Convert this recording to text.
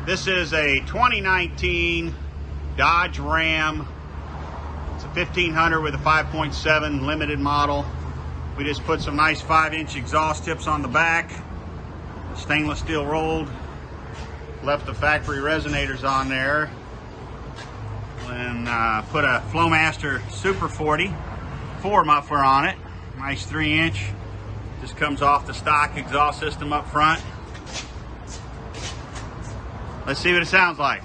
This is a 2019 Dodge Ram. It's a 1500 with a 5.7 limited model. We just put some nice 5-inch exhaust tips on the back, stainless steel rolled. Left the factory resonators on there, and put a Flowmaster Super 44 muffler on it. Nice 3-inch. Just comes off the stock exhaust system up front. Let's see what it sounds like.